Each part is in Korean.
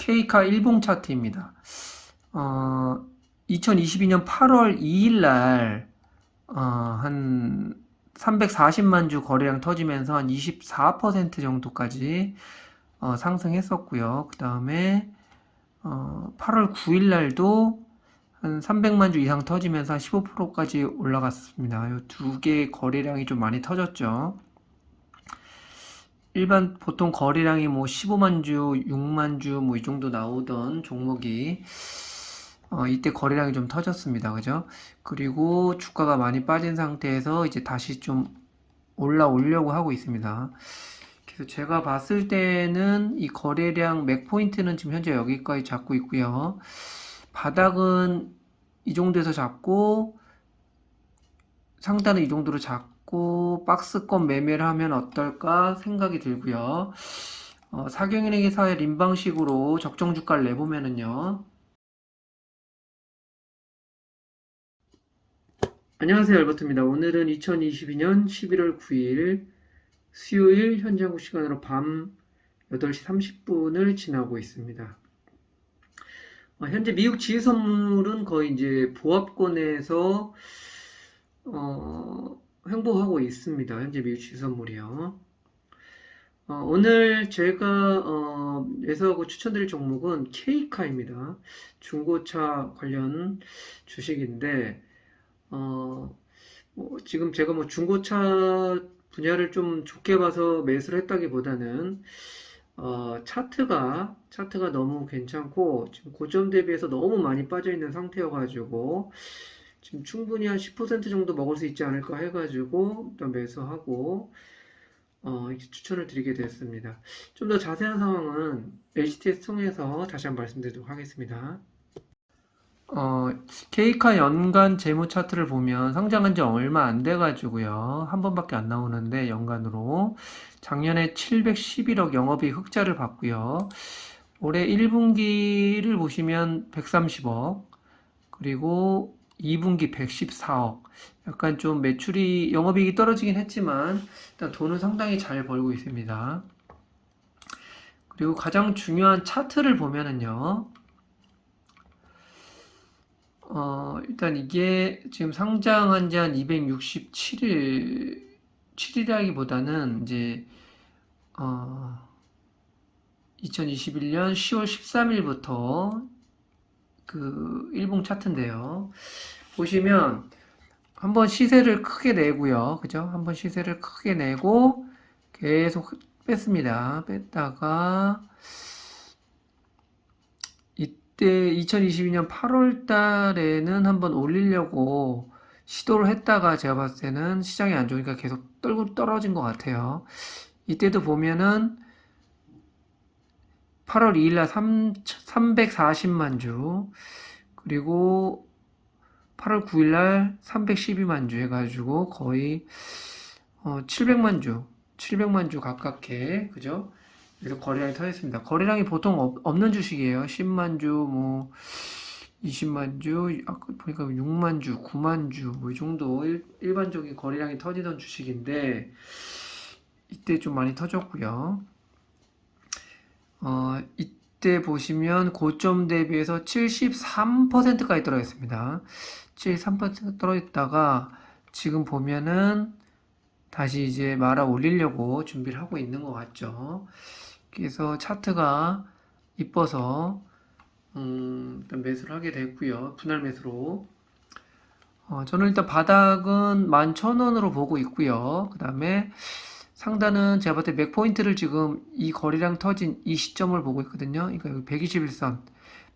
K카 일봉 차트입니다. 2022년 8월 2일 날, 한 340만 주 거래량 터지면서 한 24% 정도까지 상승했었고요. 그 다음에 8월 9일 날도 한 300만 주 이상 터지면서 한 15%까지 올라갔습니다. 이 두 개의 거래량이 좀 많이 터졌죠. 일반 보통 거래량이 뭐 15만 주, 6만 주 뭐 이 정도 나오던 종목이 이때 거래량이 좀 터졌습니다. 그죠? 그리고 주가가 많이 빠진 상태에서 이제 다시 좀 올라오려고 하고 있습니다. 그래서 제가 봤을 때는 이 거래량 맥 포인트는 지금 현재 여기까지 잡고 있고요. 바닥은 이 정도에서 잡고 상단은 이 정도로 잡고 박스권 매매를 하면 어떨까 생각이 들고요. 사경은행에서의 림방식으로 적정 주가를 내보면은요. 안녕하세요, 알버트입니다. 오늘은 2022년 11월 9일 수요일 현재 한국 시간으로 밤 8시 30분을 지나고 있습니다. 현재 미국 지수 선물은 거의 이제 보합권에서 횡보하고 있습니다. 현재 미국 지수 선물이요. 오늘 제가 예서하고 추천드릴 종목은 K카입니다. 중고차 관련 주식인데 지금 제가 뭐 중고차 분야를 좀 좋게 봐서 매수를 했다기보다는 차트가 너무 괜찮고 지금 고점 대비해서 너무 많이 빠져 있는 상태여가지고 지금 충분히 한 10% 정도 먹을 수 있지 않을까 해가지고 일단 매수하고 이렇게 추천을 드리게 되었습니다. 좀 더 자세한 상황은 HTS 통해서 다시 한번 말씀드리도록 하겠습니다. K카 연간 재무 차트를 보면 상장한 지 얼마 안 돼가지고요. 한 번밖에 안 나오는데 연간으로 작년에 711억 영업이익 흑자를 봤고요. 올해 1분기를 보시면 130억 그리고 2분기 114억 약간 좀 매출이 영업이익이 떨어지긴 했지만 일단 돈은 상당히 잘 벌고 있습니다. 그리고 가장 중요한 차트를 보면은요. 일단 이게 지금 상장한 지 한 267일, 7일이라기보다는 이제, 2021년 10월 13일부터 그 일봉 차트인데요. 보시면 한번 시세를 크게 내고요. 그죠? 한번 시세를 크게 내고 계속 뺐습니다. 뺐다가 이때 2022년 8월 달에는 한번 올리려고 시도를 했다가 제가 봤을 때는 시장이 안 좋으니까 계속 떨어진 것 같아요. 이때도 보면은 8월 2일날 340만 주 그리고 8월 9일날 312만 주 해가지고 거의 700만 주 가깝게 그죠? 그래서 거래량이 터졌습니다. 거래량이 보통 없는 주식이에요. 10만 주, 뭐 20만 주, 아까 보니까 6만 주, 9만 주, 뭐 이 정도 일반적인 거래량이 터지던 주식인데 이때 좀 많이 터졌고요. 이때 보시면 고점 대비해서 73%까지 떨어졌습니다. 73% 떨어졌다가 지금 보면은 다시 이제 말아 올리려고 준비를 하고 있는 것 같죠. 그래서 차트가 이뻐서 일단 매수를 하게 됐고요. 분할 매수로. 저는 일단 바닥은 11,000원으로 보고 있고요. 그 다음에 상단은 제가 봤을 때 맥포인트를 지금 이 거래량 터진 이 시점을 보고 있거든요. 그러니까 여기 121선.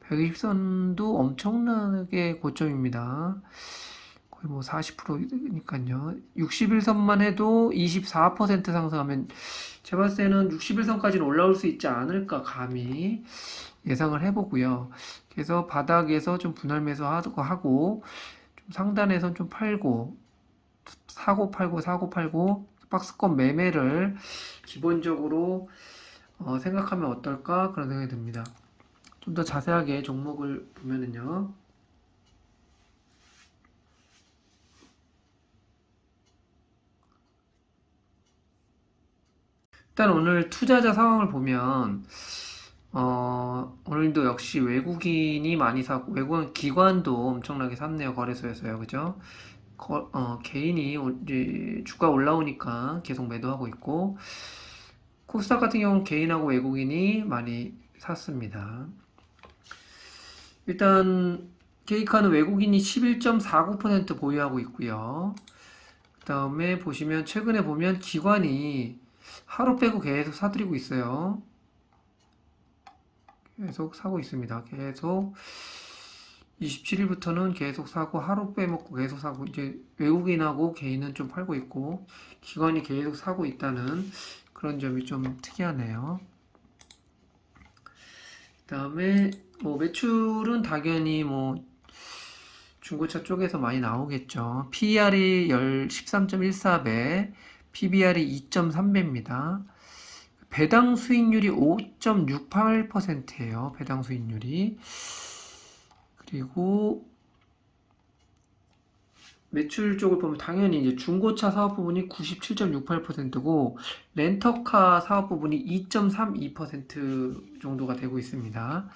120선도 엄청나게 고점입니다. 거의 뭐 40%니까요. 61선만 해도 24% 상승하면 제가 봤을 때는 61선까지는 올라올 수 있지 않을까 감히 예상을 해보고요. 그래서 바닥에서 좀 분할 매수하고 좀 상단에선 좀 팔고 사고 팔고 박스권 매매를 기본적으로 생각하면 어떨까 그런 생각이 듭니다. 좀 더 자세하게 종목을 보면은요. 일단 오늘 투자자 상황을 보면 오늘 오늘도 역시 외국인이 많이 샀고, 외국인 기관도 엄청나게 샀네요. 거래소에서요. 그죠? 개인이 이제 주가 올라오니까 계속 매도하고 있고, 코스닥 같은 경우는 개인하고 외국인이 많이 샀습니다. 일단 케이카는 외국인이 11.49% 보유하고 있고요. 그 다음에 보시면 최근에 보면 기관이 하루 빼고 계속 사들이고 있어요. 계속 사고 있습니다. 계속 27일부터는 계속 사고 하루 빼먹고 계속 사고, 이제 외국인하고 개인은 좀 팔고 있고 기관이 계속 사고 있다는 그런 점이 좀 특이하네요. 그 다음에 뭐 매출은 당연히 뭐 중고차 쪽에서 많이 나오겠죠. PER이 13.14배, PBR이 2.3배입니다. 배당 수익률이 5.68%예요. 배당 수익률이. 그리고 매출 쪽을 보면 당연히 이제 중고차 사업 부분이 97.68%고 렌터카 사업 부분이 2.32% 정도가 되고 있습니다.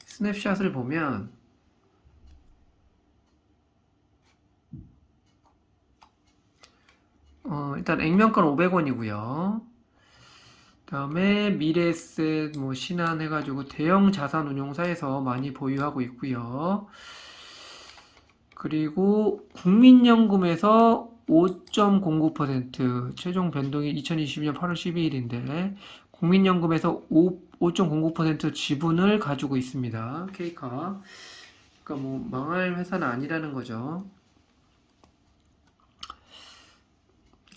스냅샷을 보면 일단 액면가는 500원이고요. 다음에 미래에셋, 뭐 신한 해가지고 대형 자산 운용사에서 많이 보유하고 있고요. 그리고 국민연금에서 5.09% 최종 변동이 2022년 8월 12일인데 국민연금에서 5.09% 지분을 가지고 있습니다. 케이카. 그러니까 뭐 망할 회사는 아니라는 거죠.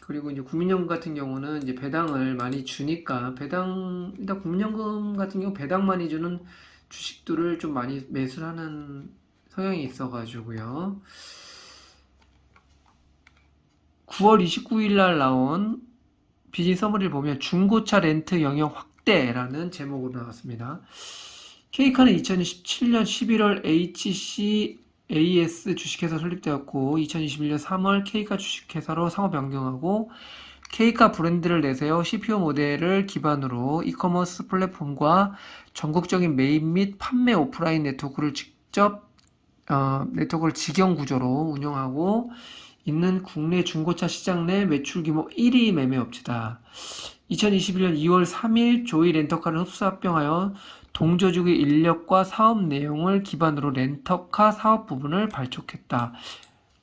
그리고 이제 국민연금 같은 경우는 이제 배당을 많이 주니까 일단 국민연금 같은 경우 배당 많이 주는 주식들을 좀 많이 매수를 하는 성향이 있어가지고요. 9월 29일 날 나온 비즈니스 서머리를 보면 중고차 렌트 영역 확대라는 제목으로 나왔습니다. 케이카는 2017년 11월 HCAS 주식회사 설립되었고 2021년 3월 케이카 주식회사로 상호 변경하고 케이카 브랜드를 내세워 CPO 모델을 기반으로 이커머스 플랫폼과 전국적인 매입 및 판매 오프라인 네트워크를 네트워크를 직영 구조로 운영하고 있는 국내 중고차 시장 내 매출 규모 1위 매매업체다. 2021년 2월 3일 조이 렌터카를 흡수 합병하여 동저주의 인력과 사업 내용을 기반으로 렌터카 사업 부분을 발족했다.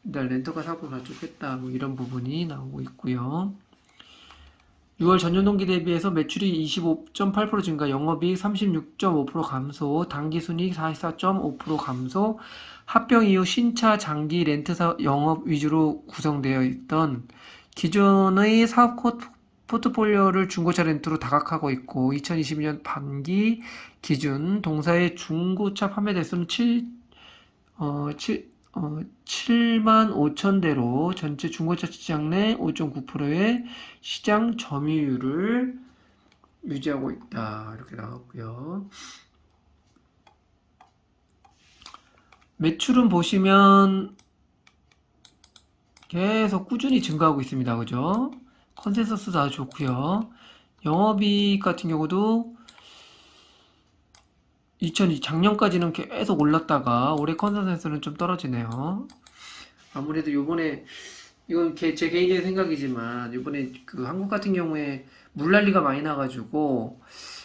일단 렌터카 사업을 발족했다. 뭐 이런 부분이 나오고 있고요. 6월 전년 동기 대비해서 매출이 25.8% 증가, 영업이익 36.5% 감소, 당기순이익 44.5% 감소, 합병 이후 신차 장기 렌트사 영업 위주로 구성되어 있던 기존의 사업 포트폴리오를 중고차 렌트로 다각하고 있고 2022년 반기 기준 동사의 중고차 판매 대수는 7만 5천 대로 전체 중고차 시장 내 5.9%의 시장 점유율을 유지하고 있다. 이렇게 나왔고요. 매출은 보시면 계속 꾸준히 증가하고 있습니다. 그죠? 컨센서스도 아주 좋고요. 영업이익 같은 경우도 작년까지는 계속 올랐다가 올해 컨센서스는 좀 떨어지네요. 아무래도 요번에 이건 제 개인적인 생각이지만 요번에 그 한국 같은 경우에 물난리가 많이 나가지고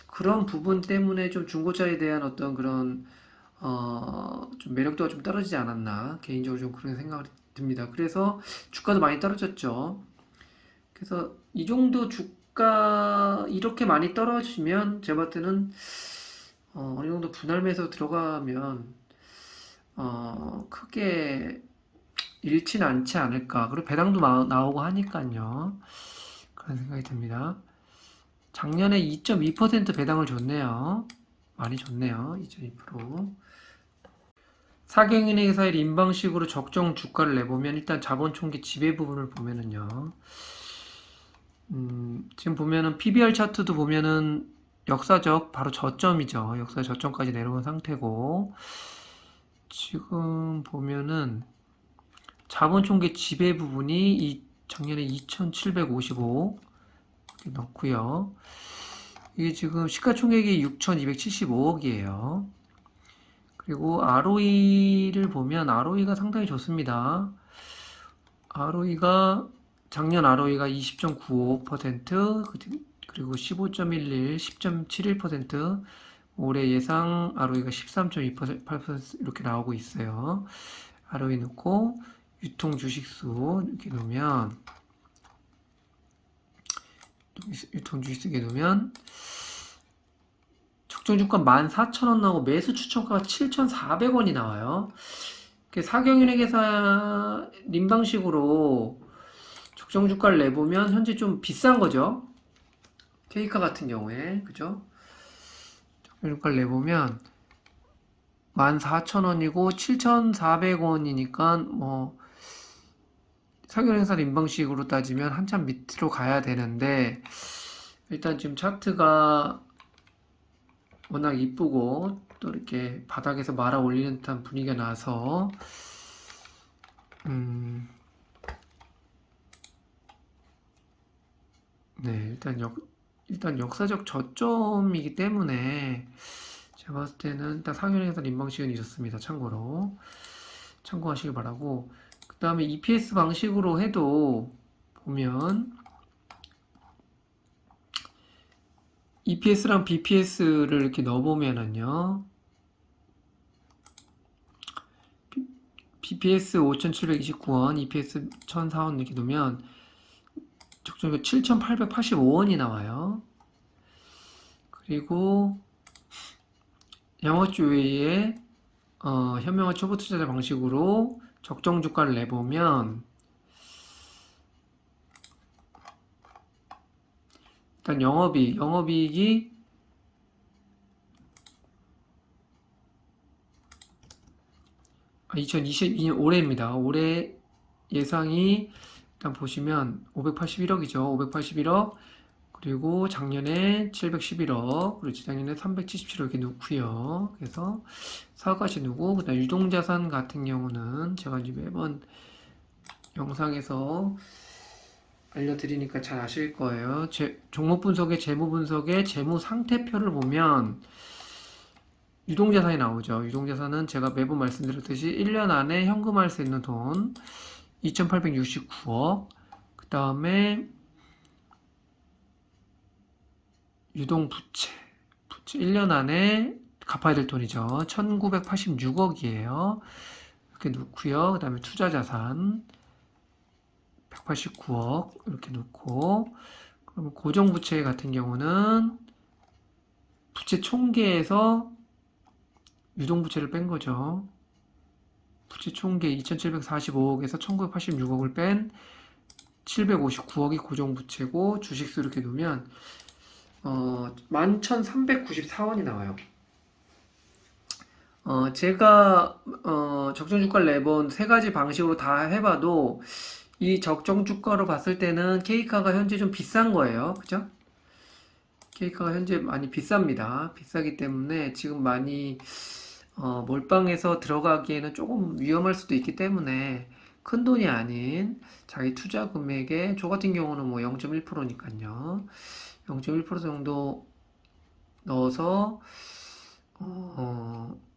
그런 부분 때문에 좀 중고차에 대한 어떤 그런 좀 매력도가 좀 떨어지지 않았나 개인적으로 좀 그런 생각이 듭니다. 그래서 주가도 많이 떨어졌죠. 그래서 이 정도 주가 이렇게 많이 떨어지면 제가 봤을 때는 어느 정도 분할 매수 들어가면 크게 잃지는 않지 않을까. 그리고 배당도 나오고 하니까요. 그런 생각이 듭니다. 작년에 2.2% 배당을 줬네요. 많이 줬네요. 2.2%. 사경은행에서 인방식으로 적정 주가를 내보면 일단 자본총기 지배 부분을 보면은요. 지금 보면은 PBR 차트도 보면은 역사적 바로 저점이죠. 역사 저점까지 내려온 상태고 지금 보면은 자본총계 지배 부분이 작년에 2,755 이렇게 넣고요. 이게 지금 시가총액이 6,275억이에요. 그리고 ROE를 보면 ROE가 상당히 좋습니다. ROE가 작년 ROE가 20.95%, 그리고 15.11, 10.71%, 올해 예상 ROE가 13.28% 이렇게 나오고 있어요. ROE 넣고 유통 주식수 이렇게 놓으면 유통 주식수 이렇게 놓으면 적정주가 14,000원 나오고 매수 추천가가 7,400원이 나와요. 사경은행에서 림방식으로 적정주가를 내보면 현재 좀 비싼 거죠. 케이카 같은 경우에 그죠? 적정주가를 내보면 14,000원이고 7,400원이니까 뭐 사경은행사 림방식으로 따지면 한참 밑으로 가야 되는데 일단 지금 차트가 워낙 이쁘고 또 이렇게 바닥에서 말아 올리는 듯한 분위기가 나서 네, 일단 역사적 저점이기 때문에 제가 봤을 때는 일단 상현에서 인방식은 있었습니다. 참고로 참고하시기 바라고. 그 다음에 EPS 방식으로 해도 보면 EPS랑 BPS를 이렇게 넣어보면은요, BPS 5,729원, EPS 1,004원 이렇게 놓으면 적정가 7,885원이 나와요. 그리고 양호주 외에 현명한 초보 투자자 방식으로 적정 주가를 내보면 일단 영업이익이 2022년 올해입니다. 올해 예상이 일단 보시면 581억이죠. 581억. 그리고 작년에 711억, 그리고 재작년에 377억 이렇게 넣고요. 그래서 사업가시 누고, 그다음 유동자산 같은 경우는 제가 이제 매번 영상에서 알려드리니까 잘 아실 거예요. 종목 분석의 재무 분석의 재무 상태표를 보면 유동자산이 나오죠. 유동자산은 제가 매번 말씀드렸듯이 1년 안에 현금화할 수 있는 돈 2,869억, 그 다음에 유동부채 1년 안에 갚아야 될 돈이죠. 1,986억이에요. 이렇게 넣고요. 그 다음에 투자자산 189억 이렇게 넣고, 그럼 고정부채 같은 경우는 부채 총계에서 유동부채를 뺀 거죠. 부채 총계 2,745억에서 1,986억을 뺀 759억이 고정부채고, 주식수 이렇게 놓으면 11,394원이 나와요. 제가 적정주가를 내본 세 가지 방식으로 다 해봐도 이 적정주가로 봤을 때는 케이카가 현재 좀 비싼 거예요. 그죠? 케이카가 현재 많이 비쌉니다. 비싸기 때문에 지금 많이 몰빵해서 들어가기에는 조금 위험할 수도 있기 때문에 큰 돈이 아닌 자기 투자 금액의 저 같은 경우는 뭐 0.1%니까요. 0.1% 정도 넣어서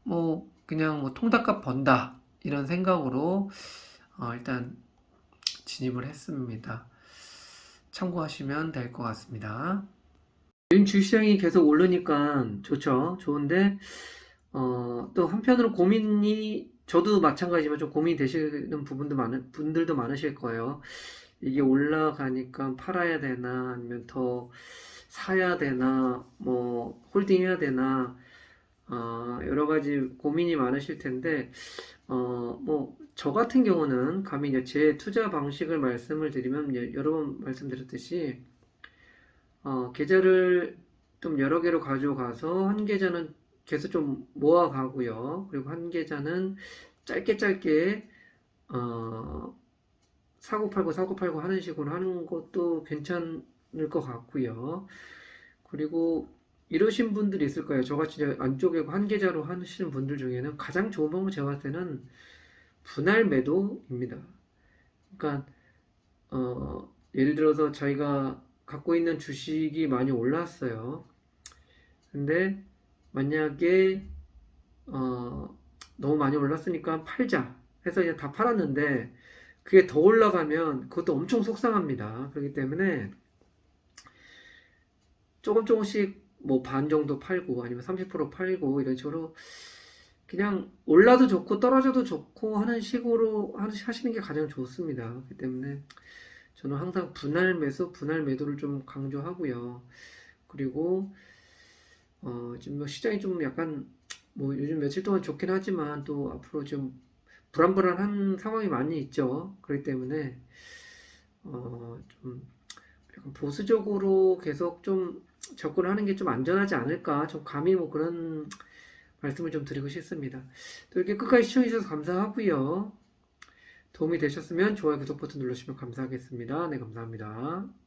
뭐 그냥 뭐 통닭값 번다 이런 생각으로 일단 진입을 했습니다. 참고하시면 될 것 같습니다. 요즘 주시장이 계속 오르니까 좋죠. 좋은데 또 한편으로 고민이 저도 마찬가지지만 좀 고민이 되시는 분들도 많으실 거예요. 이게 올라가니까 팔아야 되나 아니면 더 사야 되나 뭐 홀딩 해야 되나 여러 가지 고민이 많으실 텐데 뭐 저 같은 경우는 감히 이제 제 투자 방식을 말씀을 드리면 여러 번 말씀드렸듯이 계좌를 좀 여러 개로 가져가서 한 계좌는 계속 좀 모아가고요. 그리고 한 계좌는 짧게 사고 팔고 하는 식으로 하는 것도 괜찮을 것 같고요. 그리고 이러신 분들이 있을 거예요. 저같이 안쪽에 한 계좌로 하시는 분들 중에는 가장 좋은 방법은 제가 봤을 때는 분할 매도입니다. 그러니까 예를 들어서 저희가 갖고 있는 주식이 많이 올랐어요. 근데 만약에 너무 많이 올랐으니까 팔자 해서 그냥 다 팔았는데 그게 더 올라가면 그것도 엄청 속상합니다. 그렇기 때문에 조금씩 뭐 반 정도 팔고 아니면 30% 팔고 이런 식으로 그냥 올라도 좋고 떨어져도 좋고 하는 식으로 하시는 게 가장 좋습니다. 그렇기 때문에 저는 항상 분할 매수, 분할 매도를 좀 강조하고요. 그리고 지금 뭐 시장이 좀 약간 뭐 요즘 며칠 동안 좋긴 하지만 또 앞으로 좀 불안불안한 상황이 많이 있죠. 그렇기 때문에 좀 약간 보수적으로 계속 좀 접근하는 게 좀 안전하지 않을까. 좀 감히 뭐 그런 말씀을 좀 드리고 싶습니다. 또 이렇게 끝까지 시청해주셔서 감사하고요. 도움이 되셨으면 좋아요, 구독 버튼 눌러주시면 감사하겠습니다. 네, 감사합니다.